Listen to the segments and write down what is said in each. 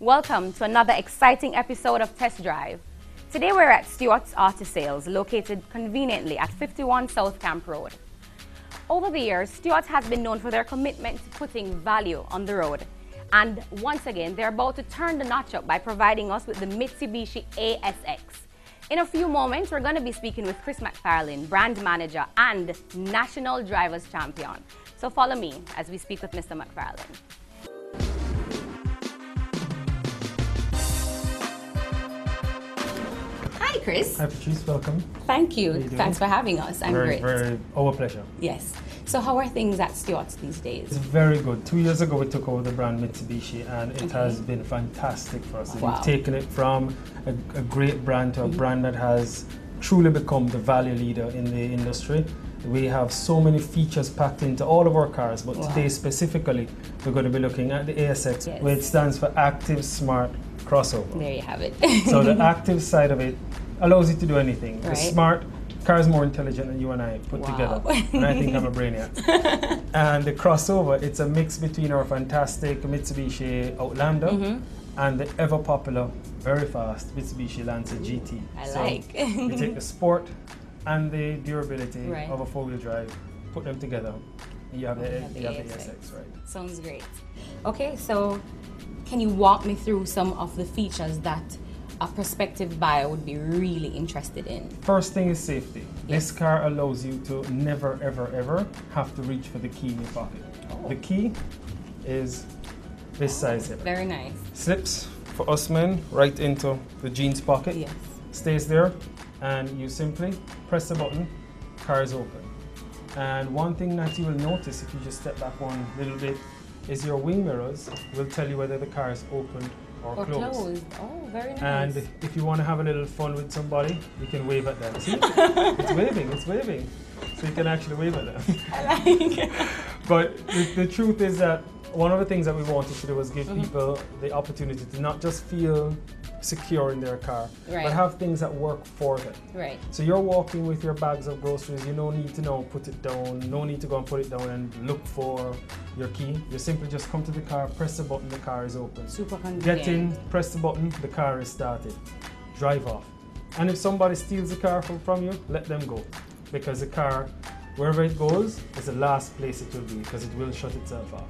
Welcome to another exciting episode of Test Drive. Today we're at Stewarts Auto Sales, located conveniently at 51 South Camp Road. Over the years, Stewarts has been known for their commitment to putting value on the road. And once again, they're about to turn the notch up by providing us with the Mitsubishi ASX. In a few moments, we're going to be speaking with Chris McFarlane, brand manager and national drivers champion. So follow me as we speak with Mr. McFarlane. Hi, Chris. Hi, Patrice. Welcome. Thank you. Thanks for having us. I'm great. Our pleasure. Yes. So how are things at Stewarts these days? It's very good. 2 years ago, we took over the brand Mitsubishi, and it has been fantastic for us. Wow. We've taken it from a great brand to a brand that has truly become the value leader in the industry. We have so many features packed into all of our cars, but today specifically, we're going to be looking at the ASX, which stands for Active Smart Crossover. There you have it. So the active side of it allows you to do anything. Right. The smart car is more intelligent than you and I put together. And I think I'm a brainiac. And the crossover, it's a mix between our fantastic Mitsubishi Outlander and the ever popular, very fast Mitsubishi Lancer GT. We take the sport and the durability of a four-wheel drive, put them together, and you have the ASX, right? Sounds great. Okay, so can you walk me through some of the features that a prospective buyer would be really interested in? First thing is safety. This car allows you to never, ever, ever have to reach for the key in your pocket. The key is this size here. Very nice. Slips for us men right into the jeans pocket. Yes. Stays there, and you simply press the button, car is open. And one thing that you will notice if you just step back one little bit is your wing mirrors will tell you whether the car is opened or closed. Oh, very nice. And if you want to have a little fun with somebody, you can wave at them. See? It's waving. So you can actually wave at them. I like it. But the truth is that one of the things that we wanted to do was give people the opportunity to not just feel secure in their car, but have things that work for them. Right. So you're walking with your bags of groceries, you don't need to now put it down, no need to go and put it down and look for your key. You simply just come to the car, press the button, the car is open. Super convenient. Get in, press the button, the car is started. Drive off. And if somebody steals the car from you, let them go. Because the car, wherever it goes, is the last place it will be, because it will shut itself off.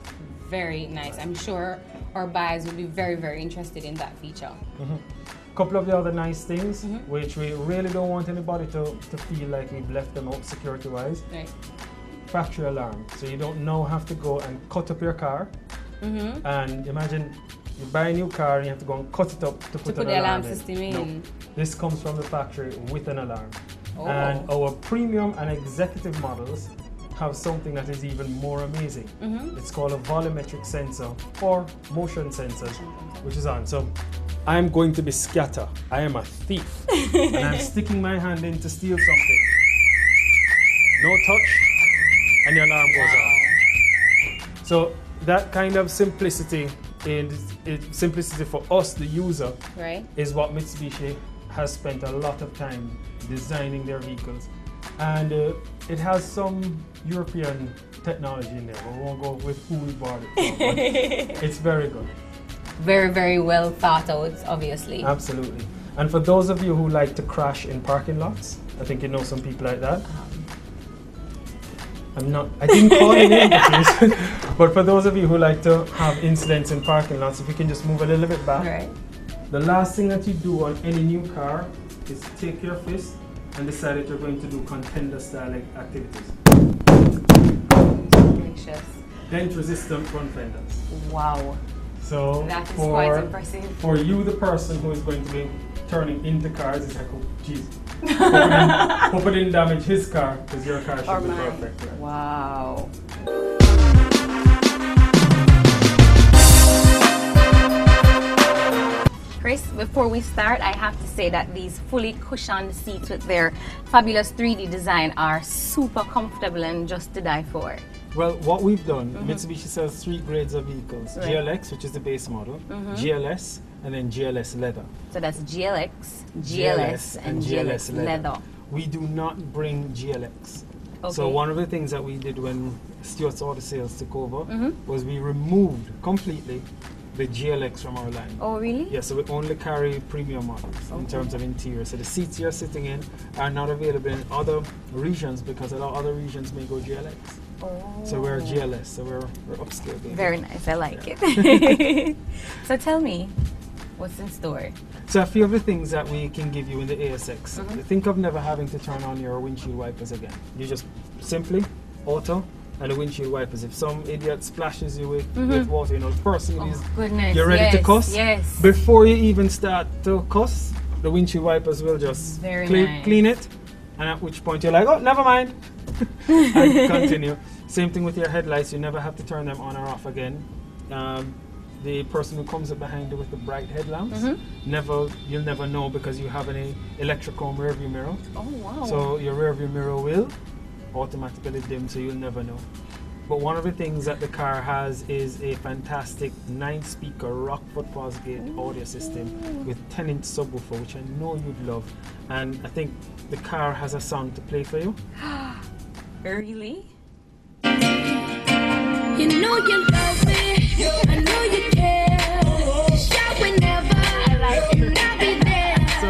Very nice. I'm sure our buyers will be very, very interested in that feature. A couple of the other nice things, which we really don't want anybody to feel like we've left them out security-wise. Right. Factory alarm. So you don't now have to go and cut up your car. And imagine you buy a new car and you have to go and cut it up to put an the alarm in. system in. No. This comes from the factory with an alarm. And our premium and executive models have something that is even more amazing. It's called a volumetric sensor or motion sensor, which is on. So I'm going to be scatter. I am a thief. And I'm sticking my hand in to steal something. No touch, and the alarm goes off. So that kind of simplicity, simplicity for us, the user, is what Mitsubishi has spent a lot of time designing their vehicles. And it has some European technology in there, but we won't go with who we bought it from. It's very good. Very, very well thought out, obviously. Absolutely. And for those of you who like to crash in parking lots, I think you know some people like that. I didn't call it in, but for those of you who like to have incidents in parking lots, if you can just move a little bit back. Right. The last thing that you do on any new car is take your fist and decide that you're going to do contender-style activities. Gracious. Dent resistant front fenders. Wow. So that is quite impressive. For you, the person who is going to be turning into cars, it's like, oh, jeez. Hope it didn't damage his car, because your car should be perfect. Right? Wow. Chris, before we start, I have to say that these fully cushioned seats with their fabulous 3D design are super comfortable and just to die for. Well, what we've done, Mitsubishi sells 3 grades of vehicles. Right. GLX, which is the base model, GLS, and then GLS leather. So that's GLX, GLS, and GLS leather. We do not bring GLX. Okay. So one of the things that we did when Stewarts Auto Sales took over was we removed completely the GLX from our line. Oh, really? Yeah, so we only carry premium models in terms of interior. So the seats you're sitting in are not available in other regions because a lot of other regions may go GLX. Oh. So we're GLS, so we're upscale. Baby. Very nice, I like it. So tell me, what's in store? So a few of the things that we can give you in the ASX. Think of never having to turn on your windshield wipers again. You just simply auto and the windshield wipers. If some idiot splashes you with water, you know, the first thing is you're ready to cuss. Yes. Before you even start to cuss, the windshield wipers will just clean it, and at which point you're like, oh, never mind, and continue. Same thing with your headlights. You never have to turn them on or off again. The person who comes up behind you with the bright headlamps, you'll never know because you have an electrical rearview mirror. Oh, wow. So your rearview mirror will automatically dim, so you'll never know. But one of the things that the car has is a fantastic 9-speaker Rockford Fosgate audio system with 10-inch subwoofer, which I know you'd love. And I think the car has a song to play for you. Really? You know you love me, I know you care. Shout whenever, I like you, I'll be there. So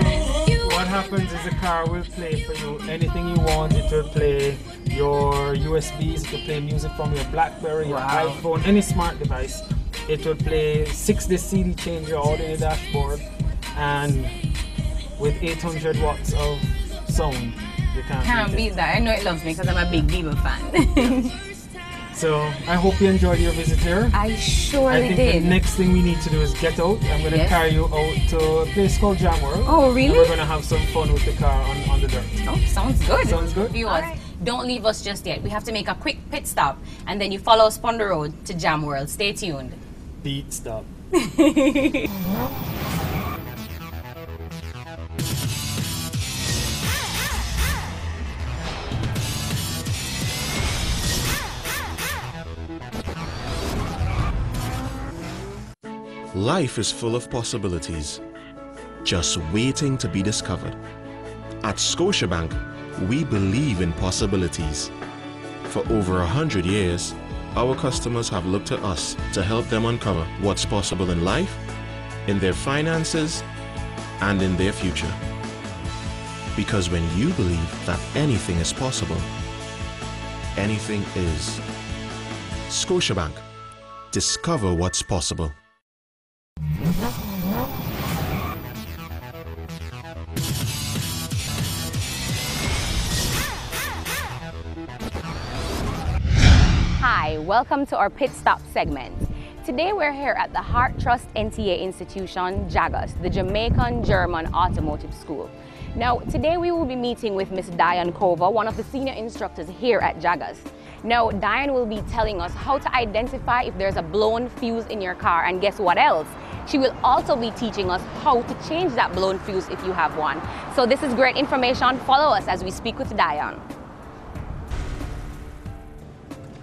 what happens is the car will play for you anything you want. It will play your USBs, it will play music from your BlackBerry, your iPhone, any smart device. It will play 6-disc CD changer out in the dashboard, and with 800 watts of sound, you can't beat that. I know it loves me because I'm a big Bieber fan. So I hope you enjoyed your visit here. I surely I think did. the next thing we need to do is get out. I'm going to carry you out to a place called Jam World. Oh, really? And we're going to have some fun with the car on the dirt. Oh, sounds good. Sounds good? Viewers, don't leave us just yet. We have to make a quick pit stop and then you follow us on the road to Jam World. Stay tuned. Beat stop. Life is full of possibilities, just waiting to be discovered. At Scotiabank, we believe in possibilities. For over 100 years, our customers have looked to us to help them uncover what's possible in life, in their finances, and in their future. Because when you believe that anything is possible, anything is. Scotiabank. Discover what's possible. Hi, welcome to our pit stop segment. Today we're here at the Heart Trust NTA institution, JAGUS, the Jamaican German Automotive School. Now, today we will be meeting with Miss Diane Cover, one of the senior instructors here at JAGUS. Now, Diane will be telling us how to identify if there's a blown fuse in your car, and guess what else? She will also be teaching us how to change that blown fuse if you have one. So this is great information. Follow us as we speak with Diane.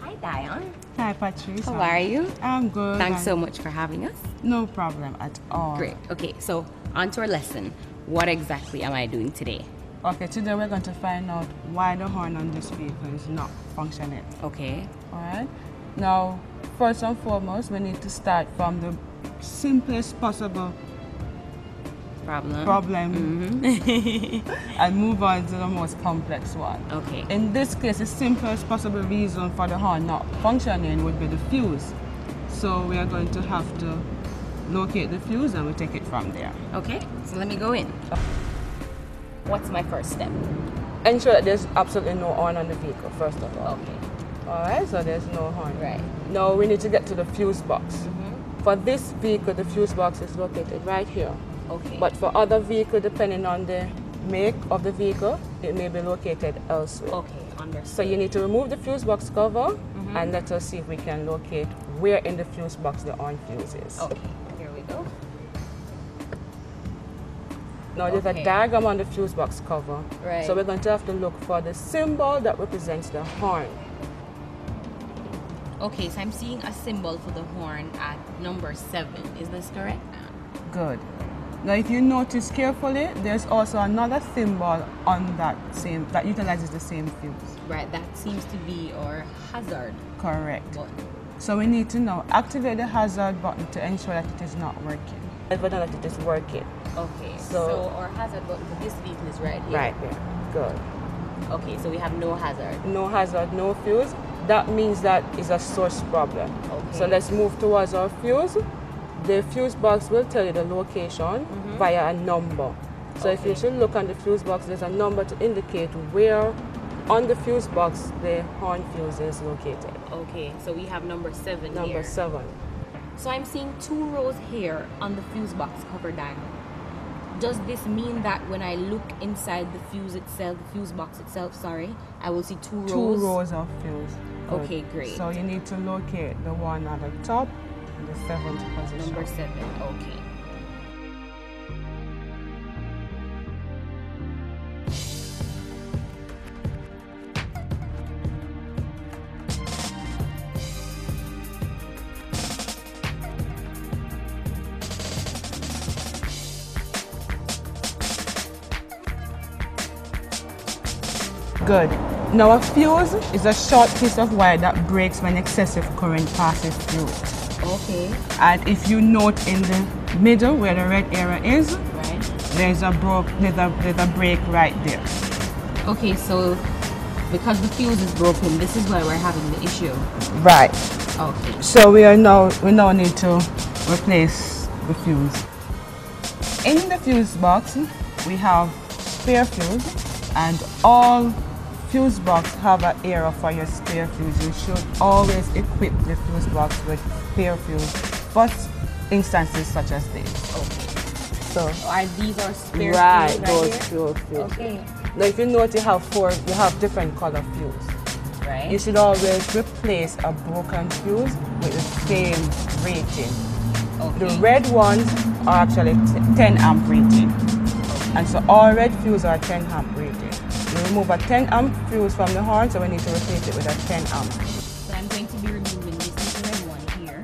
Hi, Diane. Hi, Patrice. How are you? I'm good. Thanks so much for having us. No problem at all. Great. Okay, so on to our lesson. What exactly am I doing today? Okay, today we're going to find out why the horn on this vehicle is not functioning. Okay. All right. Now, first and foremost, we need to start from the simplest possible problem and move on to the most complex one. Okay. In this case, the simplest possible reason for the horn not functioning would be the fuse. So we are going to have to locate the fuse and we take it from there. Okay, so let me go in. What's my first step? Ensure that there's absolutely no horn on the vehicle, first of all. Okay. All right, so there's no horn. Right. Now we need to get to the fuse box. For this vehicle, the fuse box is located right here. Okay. But for other vehicles, depending on the make of the vehicle, it may be located elsewhere. Okay, understood. So you need to remove the fuse box cover and let us see if we can locate where in the fuse box the on fuse is. Okay, here we go. Now there's a diagram on the fuse box cover. Right. So we're going to have to look for the symbol that represents the horn. Okay, so I'm seeing a symbol for the horn at number 7. Is this correct? Good. Now if you notice carefully, there's also another symbol on that utilizes the same fuse. Right, that seems to be our hazard Correct. button. So we need to now activate the hazard button to ensure that it is not working. Evident that it is working. Okay, So- so our hazard button for this vehicle is right here. Right there. Good. Okay, so we have no hazard. No hazard, no fuse. That means that is a source problem. Okay. So let's move towards our fuse. The fuse box will tell you the location via a number. So if you should look on the fuse box, there's a number to indicate where on the fuse box the horn fuse is located. Okay, so we have number 7 Number here. 7. So I'm seeing 2 rows here on the fuse box cover diagram. Does this mean that when I look inside the fuse box itself, sorry, I will see 2 rows? 2 rows of fuse. Good. Okay, great. So you need to locate the one at the top, in the 7th position. Number 7, okay. Good. Now a fuse is a short piece of wire that breaks when excessive current passes through it. Okay, And if you note in the middle where the red area is, right. there's a break right there. Okay, so because the fuse is broken, this is why we're having the issue. Right. Okay. So we now need to replace the fuse. In the fuse box, we have spare fuse, and all fuse box have an area for your spare fuse. You should always equip the fuse box with spare fuse for instances such as this. Okay. So Are these our spare right, fuse those right here? fuse. Okay. Now if you note you have different color fuse. Right. You should always replace a broken fuse with the same rating. Okay. The red ones are actually 10 amp rating. And so all red fuse are 10 amp rating. We remove a 10 amp fuse from the horn, so we need to replace it with a 10 amp. So I'm going to be removing this little red one here.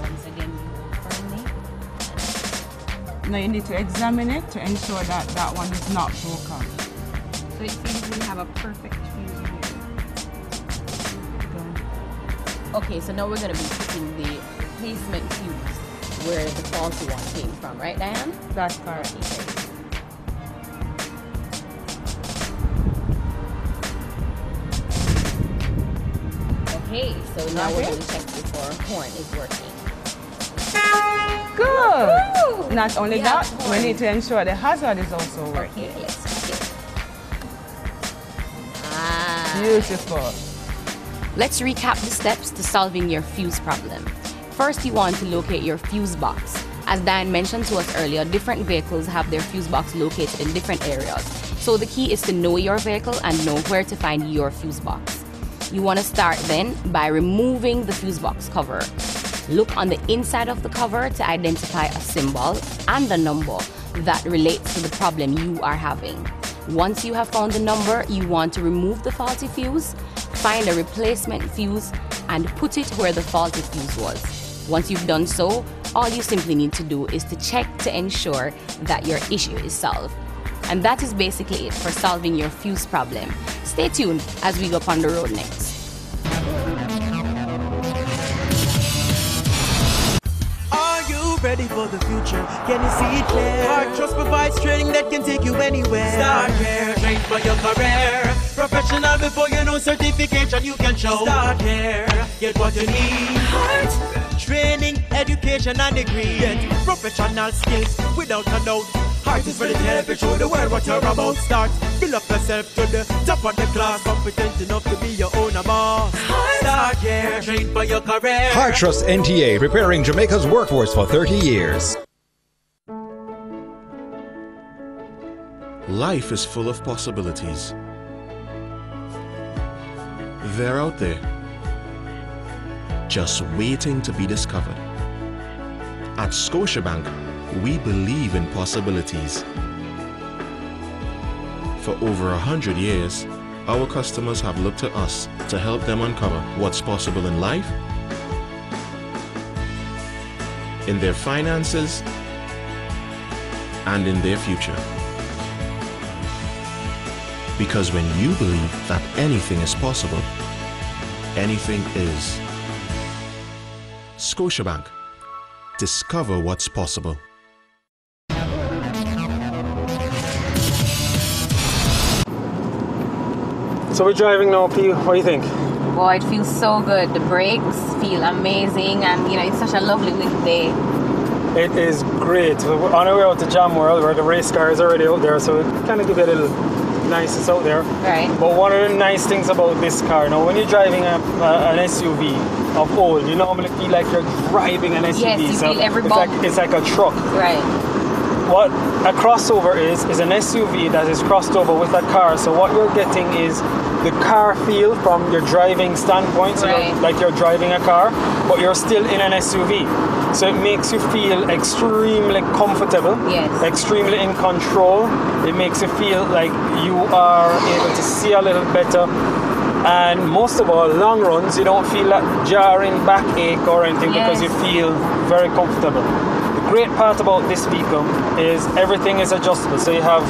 Once again, firmly. Now you need to examine it to ensure that that one is not broken. So it seems we have a perfect fuse here. Okay, so now we're going to be putting the replacement fuse where the faulty one came from, right, Diane? That's correct. Okay. Okay, so now we're Okay. going to check if our horn is working. Good. Woo! Not only We that, have we horn. need to ensure the hazard is also working. Okay, let's check it. Ah. Beautiful. Let's recap the steps to solving your fuse problem. First, you want to locate your fuse box. As Diane mentioned to us earlier, different vehicles have their fuse box located in different areas. So the key is to know your vehicle and know where to find your fuse box. You want to start then by removing the fuse box cover. Look on the inside of the cover to identify a symbol and a number that relates to the problem you are having. Once you have found the number, you want to remove the faulty fuse, find a replacement fuse, and put it where the faulty fuse was. Once you've done so, all you simply need to do is to check to ensure that your issue is solved. And that is basically it for solving your fuse problem. Stay tuned as we go up on the road next. Are you ready for the future? Can you see it clear? Hard Trust provides training that can take you anywhere. Start here, train for your career. Professional before you know certification you can show. Start here, get what you need. Heart. Training, education and degree. Get professional skills without a doubt. Heart is ready to help you show the world what you're about. Start, build up yourself to the top of the class. Competent enough to be your own boss. Start here, train for your career. Hard Trust NTA, preparing Jamaica's workforce for 30 years. Life is full of possibilities. They're out there, just waiting to be discovered. At Scotiabank, we believe in possibilities. For over 100 years, our customers have looked to us to help them uncover what's possible in life, in their finances, and in their future. Because when you believe that anything is possible, anything is. Scotiabank. Discover what's possible. So we're driving now, P. What do you think? Boy, it feels so good. The brakes feel amazing, and you know, it's such a lovely weekday. It is great. We're on our way out to Jam World, where the race car is already out there, so it kind of give it a little niceness out there. Right. But one of the nice things about this car, now when you're driving an SUV of old, you normally feel like you're driving an SUV. Yes, you feel every bump. It's like a truck. Right. What a crossover is an SUV that is crossed over with a car. So what you're getting is the car feel from your driving standpoint. So right. you're, like you're driving a car, but you're still in an SUV. So it makes you feel extremely comfortable, yes. extremely in control. It makes you feel like you are able to see a little better. And most of all, long runs, you don't feel that jarring backache or anything because you feel very comfortable. The great part about this vehicle is everything is adjustable. So you have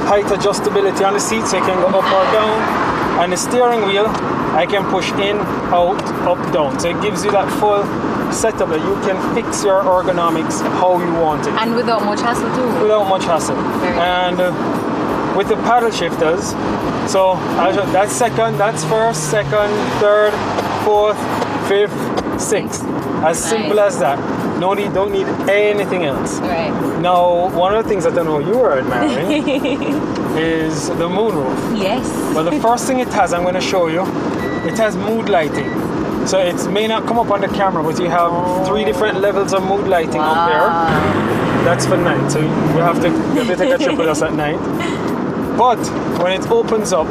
height adjustability on the seat, so you can go up or down. And the steering wheel, I can push in, out, up, down. So it gives you that full setup that you can fix your ergonomics how you want it. And without much hassle too. Without much hassle. And with the paddle shifters, so that's second, that's first, second, third, fourth, fifth, sixth. As simple as that. No need, don't need anything else. Right. Now, one of the things that I know you are admiring is the moonroof. Yes. Well, the first thing it has, I'm going to show you, it has mood lighting. So it may not come up on the camera, but you have 3 different levels of mood lighting up there. That's for night, so you have to take a trip with us at night. But when it opens up,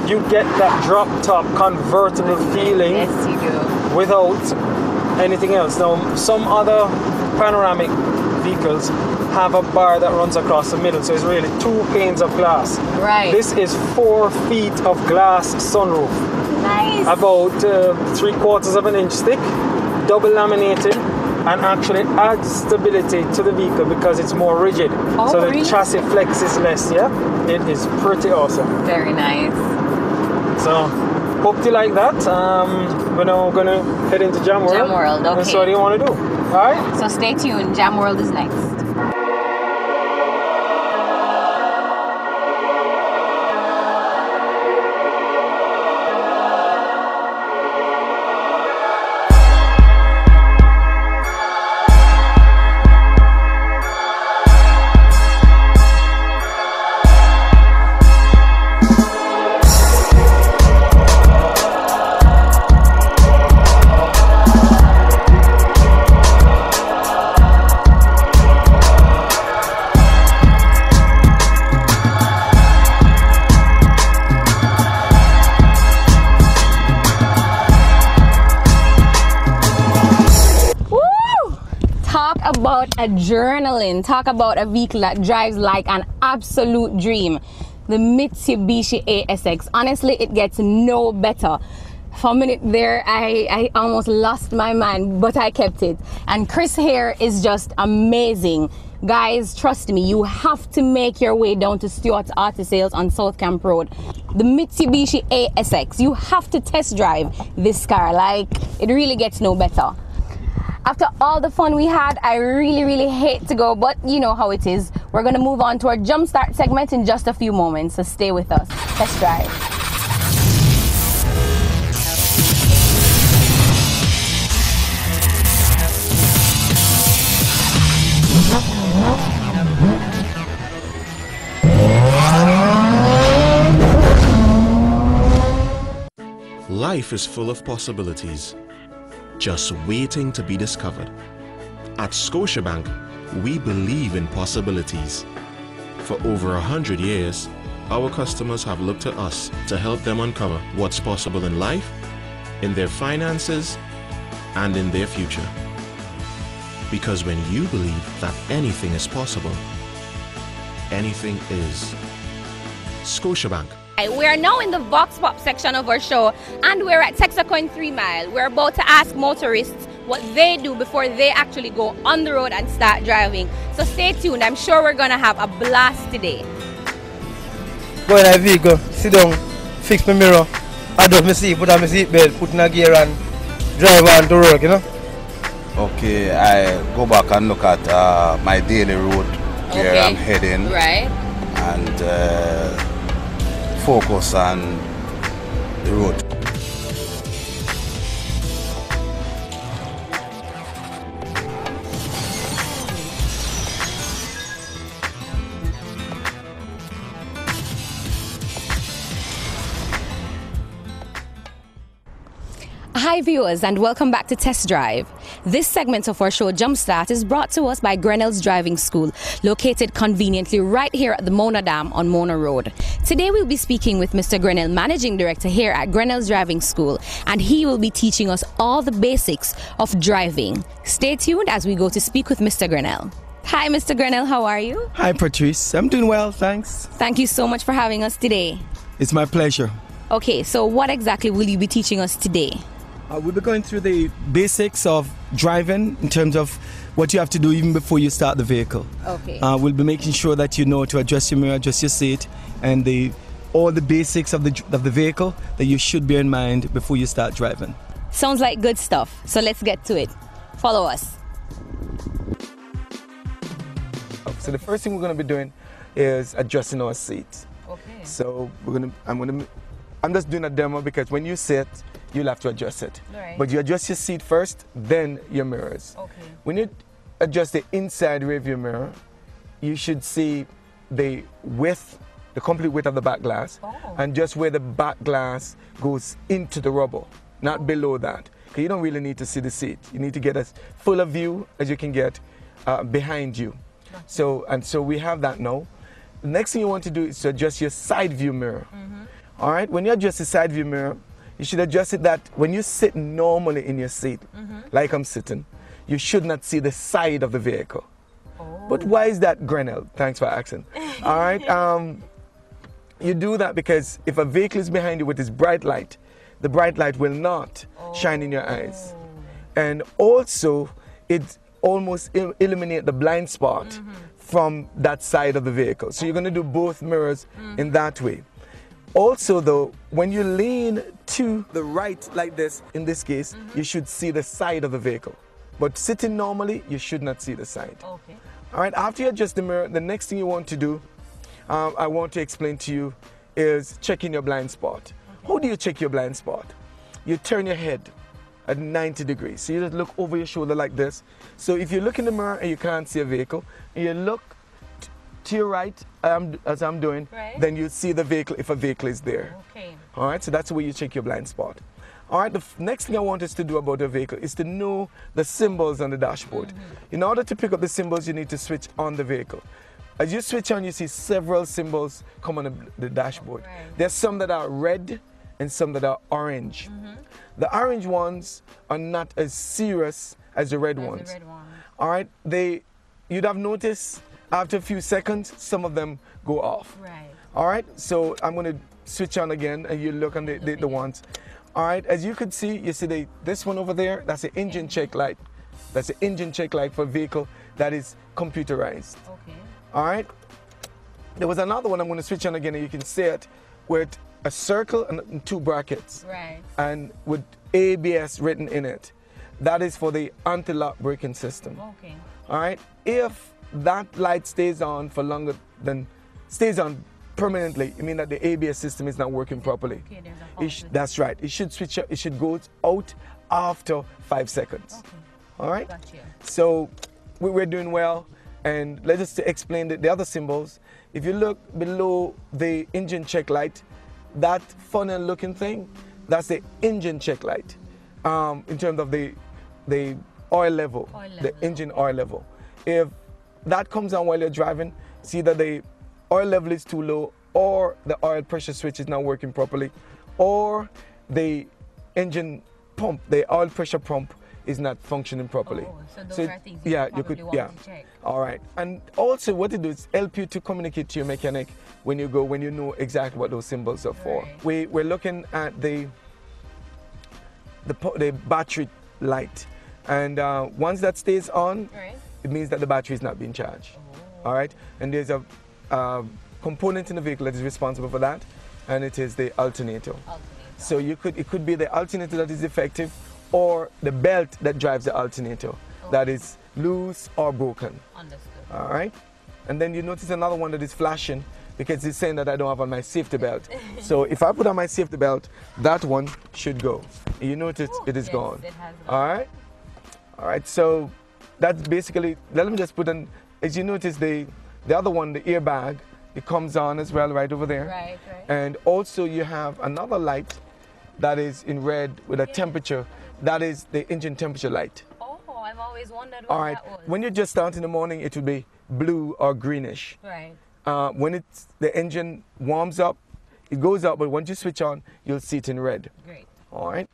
you get that drop top convertible feeling. Yes, you do. Without anything else. Now, some other panoramic vehicles have a bar that runs across the middle, so it's really 2 panes of glass. Right. This is 4 feet of glass sunroof. Nice. About 3/4 of an inch thick, double laminated, and actually adds stability to the vehicle because it's more rigid. Oh, so the really? chassis flexes less. Yeah, it is pretty awesome. Very nice. So, hope you like that. We're now going to head into Jam World. Jam World, okay. So what do you want to do? All right? So stay tuned. Jam World is next. About adrenaline, talk about a vehicle that drives like an absolute dream. The Mitsubishi ASX. Honestly, it gets no better. For a minute there, I almost lost my mind, but I kept it. And Chris here is just amazing. Guys, trust me, you have to make your way down to Stewarts Auto Sales on South Camp Road. The Mitsubishi ASX. You have to test drive this car. Like, it really gets no better. After all the fun we had, I really hate to go, but you know how it is. We're gonna move on to our Jumpstart segment in just a few moments, so stay with us. Test drive. Life is full of possibilities, just waiting to be discovered. At Scotiabank, we believe in possibilities. For over 100 years, our customers have looked to us to help them uncover what's possible in life, in their finances, and in their future. Because when you believe that anything is possible, anything is. Scotiabank. We are now in the Vox Pop section of our show, and we're at Texaco 3 Mile. We're about to ask motorists what they do before they actually go on the road and start driving. So stay tuned. I'm sure we're going to have a blast today. Go in a vehicle, sit down, fix my mirror, adjust my seat, put on my seat belt, put in a gear and drive on to work, you know. Okay, I go back and look at my daily route where I'm heading. Right. And focus on the road. Hi viewers, and welcome back to Test Drive. This segment of our show Jumpstart is brought to us by Grinnell's Driving School, located conveniently right here at the Mona Dam on Mona Road. Today we'll be speaking with Mr. Grinnell, Managing Director here at Grinnell's Driving School, and he will be teaching us all the basics of driving. Stay tuned as we go to speak with Mr. Grinnell. Hi Mr. Grinnell, how are you? Hi Patrice, I'm doing well, thanks. Thank you so much for having us today. It's my pleasure. Okay, so what exactly will you be teaching us today? We'll be going through the basics of driving in terms of what you have to do even before you start the vehicle. Okay. We'll be making sure that you know to adjust your mirror, adjust your seat, and all the basics of the vehicle that you should bear in mind before you start driving. Sounds like good stuff. So let's get to it. Follow us. So the first thing we're going to be doing is adjusting our seats. Okay. So I'm just doing a demo because when you sit, you'll have to adjust it. Right. But you adjust your seat first, then your mirrors. Okay. When you adjust the inside rear view mirror, you should see the width, the complete width of the back glass, and just where the back glass goes into the rubber, not below that. Because you don't really need to see the seat. You need to get as full a view as you can get behind you. So we have that now. The next thing you want to do is to adjust your side view mirror. All right, when you adjust the side view mirror, you should adjust it that when you sit normally in your seat, like I'm sitting, you should not see the side of the vehicle. But why is that, Grinnell? Thanks for asking. All right, you do that because if a vehicle is behind you with its bright light, the bright light will not shine in your eyes. And also, it almost eliminates the blind spot from that side of the vehicle. So you're going to do both mirrors in that way. Also though, when you lean to the right like this, in this case, you should see the side of the vehicle. But sitting normally, you should not see the side. Okay. All right, after you adjust the mirror, the next thing you want to do, I want to explain to you, is checking your blind spot. How do you check your blind spot? You turn your head at 90 degrees. So you just look over your shoulder like this. So if you look in the mirror and you can't see a vehicle, and you look to your right, as I'm doing, then you see the vehicle if a vehicle is there. Okay. All right, so that's the way you check your blind spot. All right, the next thing I want us to do about a vehicle is to know the symbols on the dashboard. In order to pick up the symbols, you need to switch on the vehicle. As you switch on, you see several symbols come on the dashboard. There's some that are red and some that are orange. The orange ones are not as serious as the red ones. All right, you'd have noticed after a few seconds, some of them go off. Right. All right, so I'm going to switch on again and you look on the ones. All right, as you can see, you see this one over there, that's the engine check light. That's the engine check light for a vehicle that is computerized. Okay. All right, there was another one I'm going to switch on again and you can see it with a circle and two brackets. Right. And with ABS written in it. That is for the anti-lock braking system. Okay. All right, if that light stays on for longer than, stays on permanently, I mean that the ABS system is not working properly. Okay, there's a that's right. It should switch. It should go out after 5 seconds. Okay. All right. Gotcha. So we're doing well. And let's just explain the other symbols. If you look below the engine check light, that funnel looking thing, that's the engine check light. In terms of the oil level, the engine oil level. If that comes on while you're driving, see that the oil level is too low, or the oil pressure switch is not working properly, or the engine pump, the oil pressure pump is not functioning properly. Oh, so those are things you probably want to check. All right. And also what it does is help you to communicate to your mechanic when you know exactly what those symbols are for. Right. We're looking at the battery light. And once that stays on, it means that the battery is not being charged. Oh. All right. And there's a component in the vehicle that is responsible for that, and it is the alternator. So it could be the alternator that is defective, or the belt that drives the alternator that is loose or broken. Understood. All right. And then you notice another one that is flashing because it's saying that I don't have on my safety belt. So if I put on my safety belt, that one should go. You notice it is gone. It has all right. All right. So that's basically. Let me just put on. As you notice, the other one, the airbag, it comes on as well right over there. Right. And also you have another light that is in red with a temperature. That is the engine temperature light. Oh, I've always wondered what all right. that was. When you just start in the morning, it will be blue or greenish. Right. When the engine warms up, it goes up, but once you switch on, you'll see it in red. Great. All right.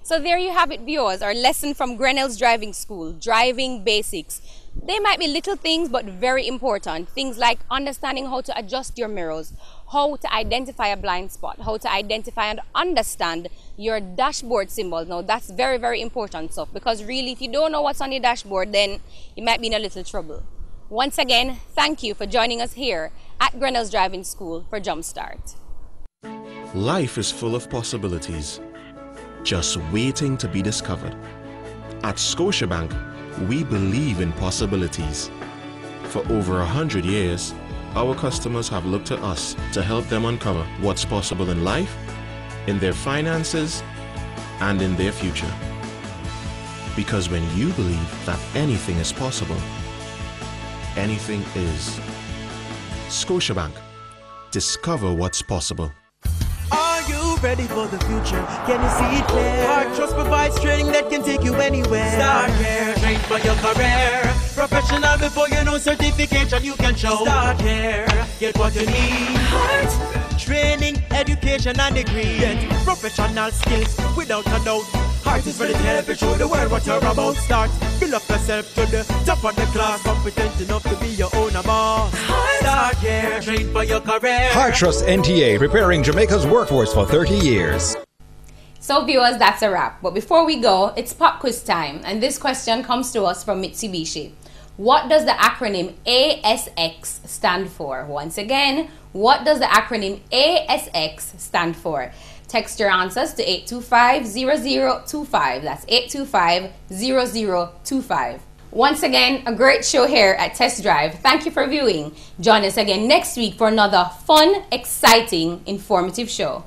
So there you have it, viewers, our lesson from Grinnell's Driving School, driving basics. They might be little things, but very important. Things like understanding how to adjust your mirrors, how to identify a blind spot, how to identify and understand your dashboard symbols. Now, that's very, very important stuff, because really, if you don't know what's on your dashboard, then you might be in a little trouble. Once again, thank you for joining us here at Grinnell's Driving School for Jumpstart. Life is full of possibilities, just waiting to be discovered. At Scotiabank, we believe in possibilities. For over 100 years, our customers have looked to us to help them uncover what's possible in life, in their finances, and in their future. Because when you believe that anything is possible, anything is. Scotiabank. Discover what's possible. Are you ready for the future? Can you see it clear? Hard Trust provides training that can take you anywhere. Start here, train for your career. Professional before you know certification you can show. Start here, get what you need. Heart training, education and degree. Get professional skills without a doubt. Heart is ready to help you show the world what you're about. Start, build up yourself to the top of the class. Competent enough to be your own boss. Start here, train for your career. Hard Trust NTA, preparing Jamaica's workforce for 30 years. So viewers, that's a wrap. But before we go, it's pop quiz time. And this question comes to us from Mitsubishi. What does the acronym ASX stand for? Once again, what does the acronym ASX stand for? Text your answers to 825-0025. That's 825-0025. Once again, a great show here at Test Drive. Thank you for viewing. Join us again next week for another fun, exciting, informative show.